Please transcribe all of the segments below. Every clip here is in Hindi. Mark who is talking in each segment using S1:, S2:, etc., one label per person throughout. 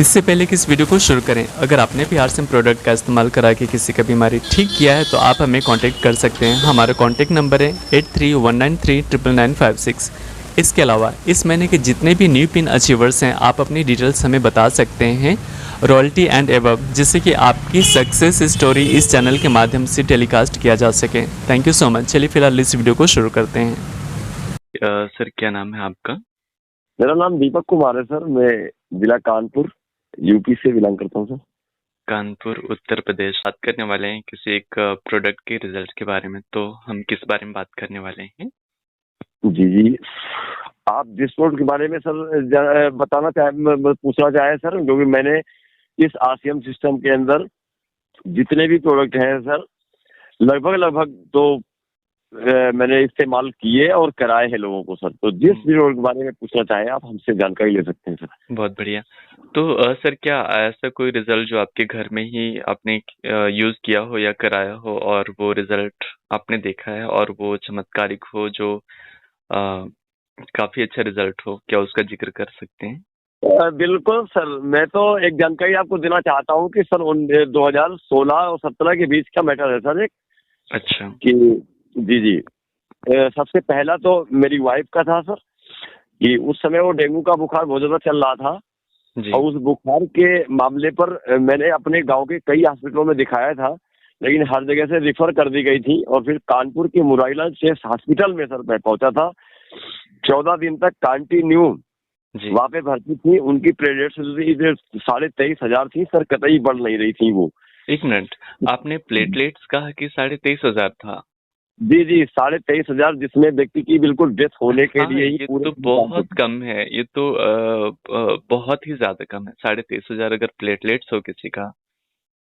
S1: इससे पहले कि इस वीडियो को शुरू करें, अगर आपने भी आरसीएम प्रोडक्ट का इस्तेमाल करा के किसी का बीमारी ठीक किया है तो आप हमें कांटेक्ट कर सकते हैं। हमारा कांटेक्ट नंबर है 8319399956। इसके अलावा इस महीने के जितने भी न्यू पिन अचीवर्स हैं, आप अपनी डिटेल्स हमें बता सकते हैं रॉयल्टी एंड एबव, जिससे कि आपकी सक्सेस स्टोरी इस चैनल के माध्यम से टेलीकास्ट किया जा सके। Thank you so much. चलिए फिलहाल इस वीडियो को शुरू करते हैं।
S2: सर क्या नाम है आपका?
S3: मेरा नाम दीपक कुमार है सर। मैं जिला कानपुर यूपी से बिलोंग करता हूँ सर।
S2: कानपुर उत्तर प्रदेश। बात करने वाले हैं किसी एक प्रोडक्ट के रिजल्ट के बारे में, तो हम किस बारे में बात करने वाले हैं?
S3: जी, आप जिस प्रोडक्ट के बारे में सर बताना चाहे, पूछना चाहे सर, क्योंकि मैंने इस आरसीएम सिस्टम के अंदर जितने भी प्रोडक्ट हैं सर, लगभग तो मैंने इस्तेमाल किए और कराए हैं लोगों को सर। तो जिस भी प्रोडक्ट के बारे में पूछना चाहे आप हमसे जानकारी ले सकते हैं सर।
S2: बहुत बढ़िया। तो सर क्या ऐसा कोई रिजल्ट जो आपके घर में ही आपने यूज किया हो या कराया हो और वो रिजल्ट आपने देखा है और वो चमत्कारिक हो, जो काफी अच्छा रिजल्ट हो, क्या उसका जिक्र कर सकते हैं?
S3: बिल्कुल सर। मैं तो एक जानकारी आपको देना चाहता हूँ कि सर 2016 और 17 के बीच का मैटर है सर। एक
S2: अच्छा।
S3: कि जी, सबसे पहला तो मेरी वाइफ का था सर, कि उस समय वो डेंगू का बुखार बहुत ज्यादा चल रहा था
S2: जी।
S3: और उस बुखार के मामले पर मैंने अपने गांव के कई हॉस्पिटलों में दिखाया था, लेकिन हर जगह से रिफर कर दी गई थी। और फिर कानपुर के मुरारीलाल चेस हॉस्पिटल में सर मैं पहुंचा था। 14 दिन तक कंटिन्यू
S2: जी।
S3: वहाँ पे भर्ती थी। उनकी प्लेटलेट्स 23,500 थी सर, कतई बढ़ नहीं रही थी वो।
S2: एक मिनट, आपने प्लेटलेट्स कहा कि 23,500 था?
S3: जी, 23,500, जिसमें व्यक्ति की बिल्कुल डेथ होने के लिए ही
S2: ये
S3: पूरे
S2: तो बहुत कम है। ये तो बहुत ही ज्यादा कम है। 23,500 अगर प्लेटलेट्स हो किसी का,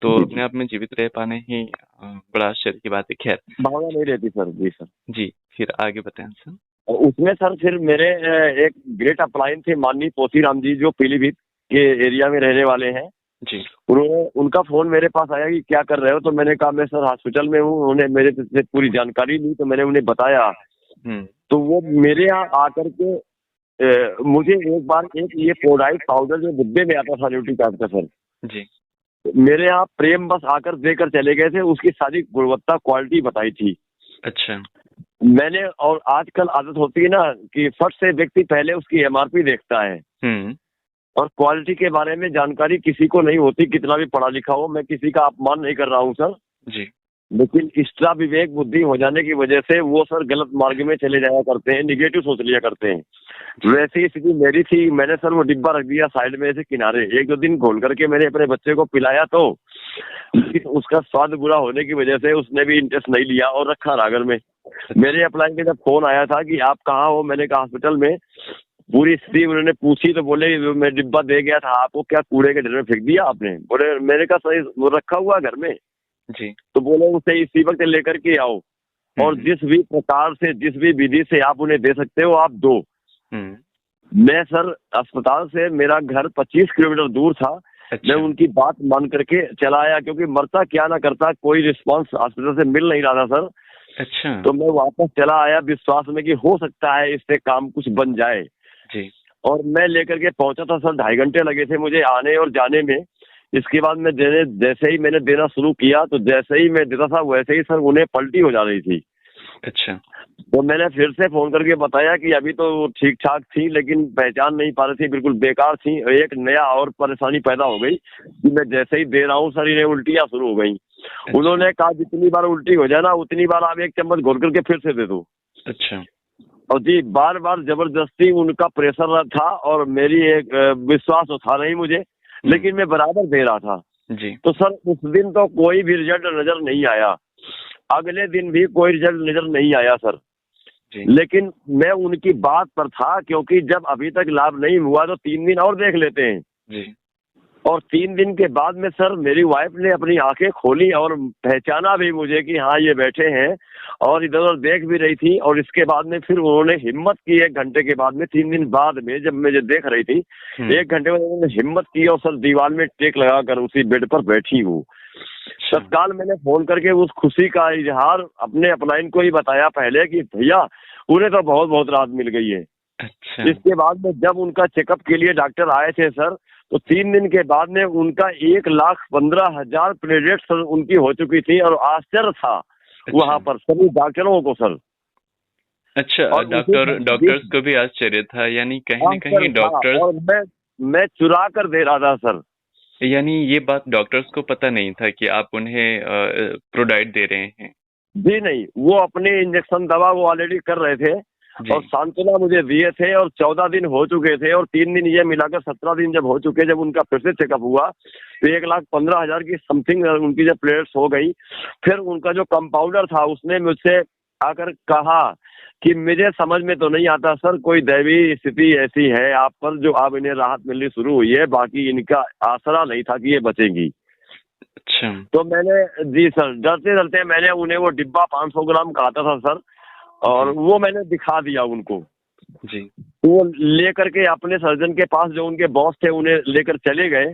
S2: तो अपने आप में जीवित रह पाने ही बड़ा आश्चर्य की बात है। खैर,
S3: भावना नहीं रहती सर। जी सर।
S2: जी, फिर आगे बताएं सर।
S3: उसमें सर फिर मेरे एक ग्रेट अपलाइन थे माननीय पोथीराम जी, जो पीलीभीत के एरिया में रहने वाले हैं
S2: जी।
S3: उनका फोन मेरे पास आया कि क्या कर रहे हो। तो मैंने कहा मैं सर हॉस्पिटल में हूँ। उन्होंने मेरे से पूरी जानकारी ली, तो मैंने उन्हें बताया। तो वो मेरे यहाँ आकर के मुझे एक बार ये फ्लोराइड पाउडर जो डिब्बे में आता था न्यूट्री कार्ड का सर,
S2: जी,
S3: मेरे यहाँ प्रेम बस आकर देकर चले गए थे। उसकी सारी गुणवत्ता क्वालिटी बताई थी।
S2: अच्छा।
S3: मैंने, और आजकल आदत होती है ना कि फट से व्यक्ति पहले उसकी एमआरपी देखता है और क्वालिटी के बारे में जानकारी किसी को नहीं होती, कितना भी पढ़ा लिखा हो। मैं किसी का अपमान नहीं कर रहा हूँ सर
S2: जी,
S3: लेकिन एक्स्ट्रा विवेक बुद्धि हो जाने की वजह से वो सर गलत मार्ग में चले जाया करते हैं, निगेटिव सोच लिया करते हैं। वैसी स्थिति मेरी थी। मैंने सर वो डिब्बा रख दिया साइड में ऐसे किनारे। 1-2 दिन खोल करके मैंने अपने बच्चे को पिलाया, तो उसका स्वाद बुरा होने की वजह से उसने भी इंटरेस्ट नहीं लिया और रखा रहा घर में। मेरे अप्लाई के जब फोन आया था कि आप कहाँ हो, मैंने कहा हॉस्पिटल में। पूरी स्थिति उन्होंने पूछी तो बोले मैं डिब्बा दे गया था आपको, क्या कूड़े के ढेर में फेंक दिया आपने? बोले, मैंने कहा सही वो रखा हुआ घर में।
S2: जी।
S3: तो बोले उसे इसी वक्त लेकर के आओ और जिस भी प्रकार से, जिस भी विधि से आप उन्हें दे सकते हो आप दो। मैं सर अस्पताल से, मेरा घर 25 किलोमीटर दूर था।
S2: अच्छा।
S3: मैं उनकी बात मान करके चला आया, क्योंकि मरता क्या ना करता, कोई रिस्पांस हॉस्पिटल से मिल नहीं रहा था सर।
S2: अच्छा।
S3: तो मैं वापस चला आया विश्वास में कि हो सकता है इससे काम कुछ बन जाए।
S2: जी। और
S3: मैं लेकर के पहुंचा था सर। 2.5 घंटे लगे थे मुझे आने और जाने में। इसके बाद मैं जैसे ही मैंने देना शुरू किया, तो जैसे ही मैं देता था वैसे ही सर उन्हें पलटी हो जा रही थी।
S2: अच्छा।
S3: तो मैंने फिर से फोन करके बताया कि अभी तो ठीक ठाक थी, लेकिन पहचान नहीं पा रही थी, बिल्कुल बेकार थी। एक नया और परेशानी पैदा हो गई कि मैं जैसे ही दे रहा हूँ सर, इन्हें उल्टियाँ शुरू हो गई।
S2: अच्छा।
S3: उन्होंने कहा जितनी बार उल्टी हो जाए ना, उतनी बार आप 1 चम्मच घोल करके फिर से दे दो।
S2: अच्छा।
S3: और जी, बार बार जबरदस्ती उनका प्रेशर था और मेरी एक विश्वास तो था नहीं मुझे, लेकिन मैं बराबर दे रहा था
S2: जी।
S3: तो सर उस दिन तो कोई भी रिजल्ट नजर नहीं आया। अगले दिन भी कोई रिजल्ट नजर नहीं आया सर। लेकिन मैं उनकी बात पर था, क्योंकि जब अभी तक लाभ नहीं हुआ तो 3 दिन और देख लेते हैं
S2: जी।
S3: और 3 दिन के बाद में सर मेरी वाइफ ने अपनी आंखें खोली और पहचाना भी मुझे कि हाँ ये बैठे हैं, और इधर उधर देख भी रही थी। और इसके बाद में फिर उन्होंने हिम्मत की 1 घंटे के बाद में, 3 दिन बाद में जब मुझे देख रही थी, 1 घंटे में उन्होंने हिम्मत की और सर दीवार में टेक लगा कर उसी बेड पर बैठी हूँ। तत्काल मैंने फोन करके उस खुशी का इजहार अपने अपलाइन को ही बताया पहले कि भैया उन्हें तो बहुत बहुत राहत मिल गई है।
S2: अच्छा।
S3: इसके बाद में जब उनका चेकअप के लिए डॉक्टर आए थे सर, तो 3 दिन के बाद में उनका 1,15,000 प्लेटलेट सर उनकी हो चुकी थी। और आश्चर्य था वहां पर सभी डॉक्टरों को सर।
S2: अच्छा,
S3: और
S2: डॉक्टर्स को भी आश्चर्य था, यानी कहीं न कहीं
S3: आश्चर्य था।
S2: डॉक्टर्स,
S3: और मैं चुरा कर दे रहा था सर।
S2: यानी ये बात डॉक्टर्स को पता नहीं था कि आप उन्हें प्रोडाइट दे रहे हैं।
S3: जी नहीं, वो अपने इंजेक्शन दवा वो ऑलरेडी कर रहे थे
S2: जी।
S3: और सांत्वना मुझे दिए थे। और 14 दिन हो चुके थे और 3 दिन ये मिलाकर 17 दिन जब हो चुके, जब उनका फिर से चेकअप हुआ तो 1,15,000 की समथिंग उनकी जब प्लेट्स हो गई। फिर उनका जो कंपाउंडर था उसने मुझसे आकर कहा कि मुझे समझ में तो नहीं आता सर, कोई दैवीय स्थिति ऐसी है आप पर जो अब इन्हें राहत मिलनी शुरू हुई है, बाकी इनका आसरा नहीं था कि ये बचेंगी।
S2: अच्छा।
S3: तो मैंने, जी सर, डरते डरते मैंने उन्हें वो डिब्बा 500 ग्राम का आता था सर, और वो मैंने दिखा दिया उनको।
S2: जी।
S3: वो लेकर के अपने सर्जन के पास, जो उनके बॉस थे, उन्हें लेकर चले गए।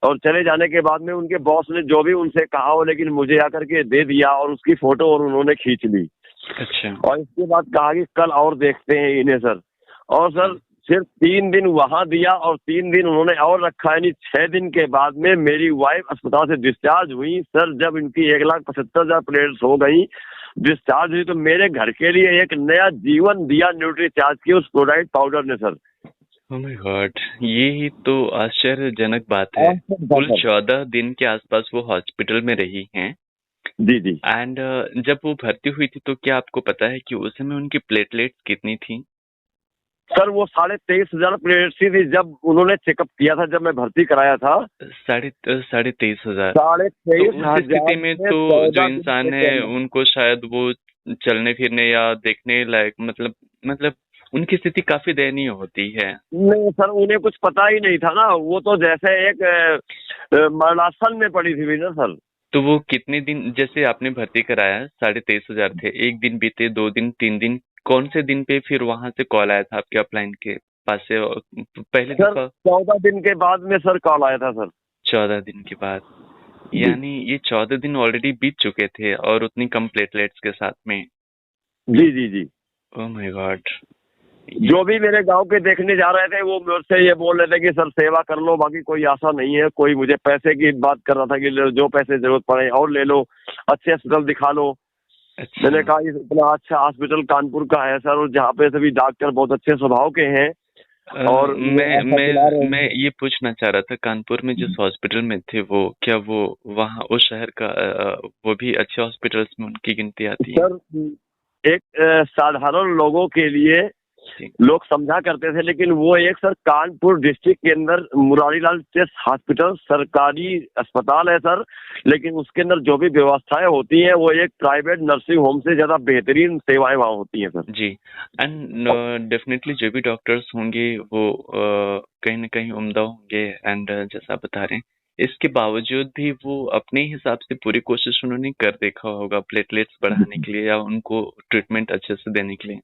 S3: और चले जाने के बाद में उनके बॉस ने जो भी उनसे कहा हो, लेकिन मुझे आकर के दे दिया और उसकी फोटो और उन्होंने खींच ली।
S2: अच्छा।
S3: और इसके बाद कहा कि कल और देखते हैं इन्हें सर। और सर सिर्फ 3 दिन वहां दिया और 3 दिन उन्होंने और रखा, यानी 6 दिन के बाद में मेरी वाइफ अस्पताल से डिस्चार्ज हुई सर। जब इनकी 1,75,000 प्लेट्स हो गई, डिस्चार्ज हुई, तो मेरे घर के लिए एक नया जीवन दिया न्यूट्रीचार्ज की उस प्रोडाइट पाउडर ने सर।
S2: ओह माय गॉड, ये ही तो आश्चर्यजनक बात है। कुल 14 दिन के आसपास वो हॉस्पिटल में रही हैं।
S3: जी जी।
S2: एंड जब वो भर्ती हुई थी तो क्या आपको पता है कि उस समय उनकी प्लेटलेट्स कितनी थी?
S3: सर वो 23,500 प्लेट्स थी जब उन्होंने चेकअप किया था, जब मैं भर्ती कराया था।
S2: 23,500।
S3: साढ़े
S2: तो
S3: तेईस
S2: उस
S3: हजार
S2: स्थिति में तो
S3: 14
S2: जो
S3: दिन
S2: इंसान
S3: के
S2: है
S3: अंदर।
S2: उनको शायद वो चलने फिरने या देखने लायक, मतलब उनकी स्थिति काफी दयनीय होती है।
S3: नहीं सर, उन्हें कुछ पता ही नहीं था ना, वो तो जैसे एक मरणासन में पड़ी थी ना सर।
S2: तो वो कितने दिन, जैसे आपने भर्ती कराया 23,500 थे, 1 दिन बीते, 2 दिन, 3 दिन, कौन से दिन पे फिर वहां से कॉल आया था आपके अपलाइन के पास से पहली
S3: सर
S2: दफा?
S3: 14 दिन के बाद में सर कॉल आया था सर।
S2: 14 दिन के बाद,
S3: जी
S2: यानी ये 14 दिन ऑलरेडी बीत चुके थे और उतनी कम प्लेटलेट्स के साथ में।
S3: जी जी जी।
S2: Oh my god.
S3: जो भी मेरे गांव के देखने जा रहे थे वो मुझसे ये बोल रहे थे कि सर सेवा कर लो, बाकी कोई आशा नहीं है। कोई मुझे पैसे की बात कर रहा था कि जो पैसे जरूरत पड़े और ले लो, अच्छे हॉस्पिटल दिखा लो।
S2: अच्छा।
S3: मैंने कहा इस इतना अच्छा हॉस्पिटल कानपुर का है सर, और जहाँ पे सभी डॉक्टर बहुत अच्छे स्वभाव के हैं। और
S2: मैं ये पूछना चाह रहा था, कानपुर में जिस हॉस्पिटल में थे वो, क्या वो वहाँ उस शहर का वो भी अच्छे हॉस्पिटल्स में उनकी गिनती आती है?
S3: सर एक साधारण लोगों के लिए
S2: जी।
S3: लोग समझा करते थे, लेकिन वो एक सर कानपुर डिस्ट्रिक्ट के अंदर मुरारीलाल चेस्ट हॉस्पिटल सरकारी अस्पताल है सर। लेकिन उसके अंदर जो भी व्यवस्थाएं होती हैं वो एक प्राइवेट नर्सिंग होम से ज्यादा बेहतरीन सेवाएं वहाँ होती हैं सर।
S2: जी। एंड डेफिनेटली जो भी डॉक्टर्स होंगे वो कहीं ना कहीं उम्दा होंगे। एंड जैसा आप बता रहे हैं, इसके बावजूद भी वो अपने हिसाब से पूरी कोशिश उन्होंने कर देखा होगा प्लेटलेट्स बढ़ाने के लिए या उनको ट्रीटमेंट अच्छे से देने के लिए।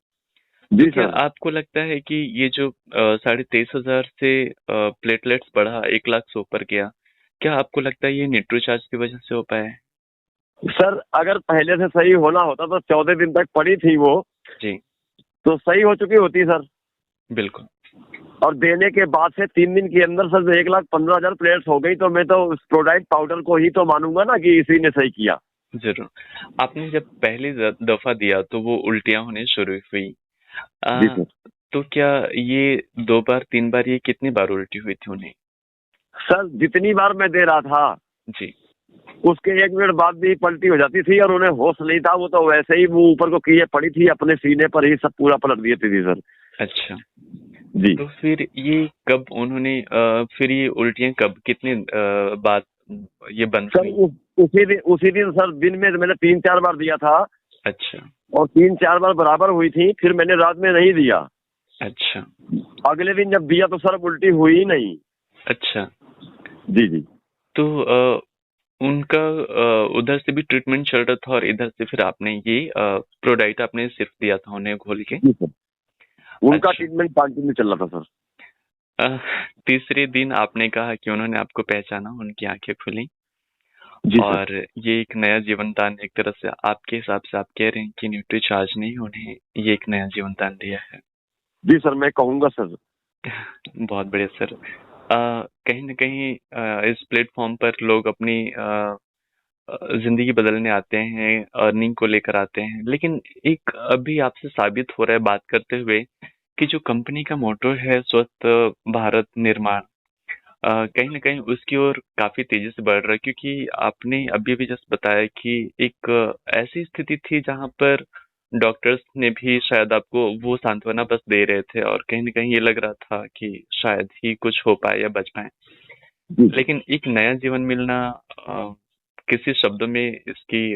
S3: जी
S2: तो क्या
S3: सर।
S2: आपको लगता है कि ये जो 23,500 से प्लेटलेट्स बढ़ा 1,00,000 से ऊपर गया, क्या आपको लगता है ये न्यूट्रीचार्ज की वजह से हो पाया है?
S3: सर अगर पहले से सही होना होता तो 14 दिन तक पड़ी थी वो,
S2: जी
S3: तो सही हो चुकी होती सर।
S2: बिल्कुल।
S3: और देने के बाद से 3 दिन के अंदर सर 1,15,000 प्लेट्स हो गई, तो मैं तो उस प्रोडाइट पाउडर को ही तो मानूंगा ना कि इसी ने सही किया।
S2: जरूर। आपने जब पहली दफा दिया तो वो उल्टियां होने शुरू हुई।
S3: जी सर।
S2: तो क्या ये 2 बार 3 बार, ये कितनी बार उल्टी हुई थी उन्हें?
S3: सर जितनी बार मैं दे रहा था
S2: जी।
S3: उसके 1 मिनट बाद भी पलटी हो जाती थी, और उन्हें होश नहीं था, वो तो वैसे ही मुंह ऊपर को किए पड़ी थी, अपने सीने पर ही सब पूरा पलट दिए थी सर।
S2: अच्छा।
S3: जी।
S2: तो फिर ये कब उन्होंने फिर ये उल्टियां कब, कितने बाद ये बंद
S3: सर
S2: हुई?
S3: उसी दिन सर, दिन में मैंने 3-4 बार दिया था,
S2: अच्छा।
S3: और 3-4 बार बराबर हुई थी। फिर मैंने रात में नहीं दिया।
S2: अच्छा।
S3: अगले दिन जब दिया तो सर उल्टी हुई ही नहीं।
S2: अच्छा।
S3: जी जी।
S2: तो उनका उधर से भी ट्रीटमेंट चल रहा था और इधर से फिर आपने ये प्रोडाइट आपने सिर्फ दिया था उन्हें घोल के?
S3: जी सर, उनका
S2: अच्छा।
S3: ट्रीटमेंट कंटिन्यू चल रहा था सर।
S2: तीसरे दिन आपने कहा कि उन्होंने आपको पहचाना, उनकी आंखें खुली
S3: जी सर।
S2: और ये एक नया जीवन दान, एक तरह से आपके हिसाब से आप कह रहे हैं कि न्यूट्रीचार्ज ने उन्हें ये एक नया जीवन दान दिया है।
S3: जी सर, मैं कहूँगा सर।
S2: बहुत बढ़िया सर। कहीं न कहीं इस प्लेटफ़ॉर्म पर लोग अपनी ज़िंदगी बदलने आते हैं, अर्निंग को लेकर आते हैं। लेकिन एक अभी आपसे साबित हो रहा है बात करते हुए कि जो कंपनी का मोटो है स्वस्थ भारत निर्माण, कहीं न कहीं उसकी ओर काफ़ी तेज़ी से बढ़ रहा है, क्योंकि आपने अभी-अभी जस्ट बताया कि एक ऐसी स्थिति थी जहाँ पर डॉक्टर्स ने भी शायद आपको वो सांत्वना बस दे रहे थे और कहीं न कहीं ये लग रहा था कि शायद ही कुछ हो पाए या बच पाएँ।
S3: जी
S2: लेकिन एक नया जीवन मिलना, किसी शब्दों में इसकी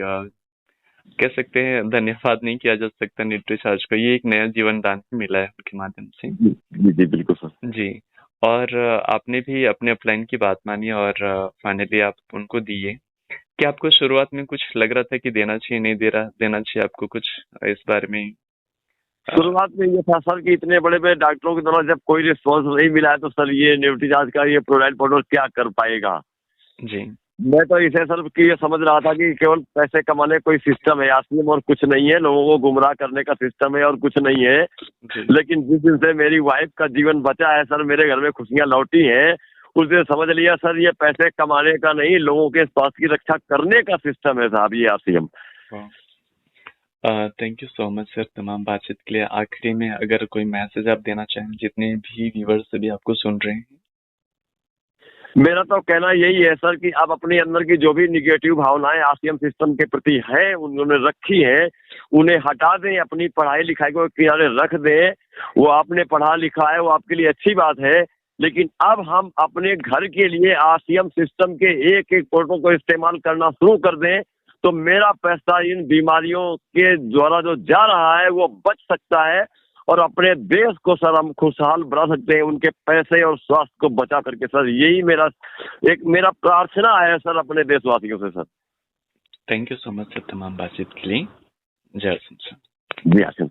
S2: कह सकते हैं धन्यवाद नहीं किया जा सकता न्यूट्रीचार्ज को। ये एक नया जीवन दान मिला है उनके माध्यम से।
S3: जी जी जी, बिल्कुल सर।
S2: जी। और आपने भी अपने अपलाइन की बात मानी और फाइनली आप उनको दिए। क्या आपको शुरुआत में कुछ लग रहा था कि देना चाहिए, नहीं देना चाहिए आपको कुछ इस बारे में?
S3: शुरुआत में ये था सर कि इतने बड़े बड़े डॉक्टरों की तरफ जब कोई रिस्पॉन्स नहीं मिला है तो सर ये न्यूट्रीचार्ज का ये प्रोडाक्ट पाउडर क्या कर पाएगा।
S2: जी,
S3: मैं तो इसे सर कि ये समझ रहा था कि केवल पैसे कमाने कोई सिस्टम है आसिम और कुछ नहीं है, लोगों को गुमराह करने का सिस्टम है और कुछ नहीं है।
S2: जी।
S3: लेकिन जिस दिन से मेरी वाइफ का जीवन बचा है सर, मेरे घर में खुशियां लौटी हैं, उस दिन समझ लिया सर ये पैसे कमाने का नहीं, लोगों के स्वास्थ्य की रक्षा करने का सिस्टम है साहब ये Asim.
S2: Thank you so much sir तमाम बातचीत के लिए। आखिरी में अगर कोई मैसेज आप देना चाहें जितने भी व्यूवर्स अभी आपको सुन रहे हैं।
S3: मेरा तो कहना यही है सर कि आप अपने अंदर की जो भी निगेटिव भावनाएं आसियम सिस्टम के प्रति हैं, उन्होंने रखी हैं, उन्हें हटा दें, अपनी पढ़ाई लिखाई को किनारे रख दें। वो आपने पढ़ा लिखा है, वो आपके लिए अच्छी बात है, लेकिन अब हम अपने घर के लिए आसियम सिस्टम के एक एक प्रोडक्टों को इस्तेमाल करना शुरू कर दें तो मेरा पैसा इन बीमारियों के द्वारा जो जा रहा है वो बच सकता है और अपने देश को सर हम खुशहाल बना सकते हैं उनके पैसे और स्वास्थ्य को बचा करके। सर यही मेरा प्रार्थना है सर अपने देशवासियों से sir.
S2: Thank you so much sir तमाम बातचीत के लिए। जय सिंह सर।
S3: जी आसिम।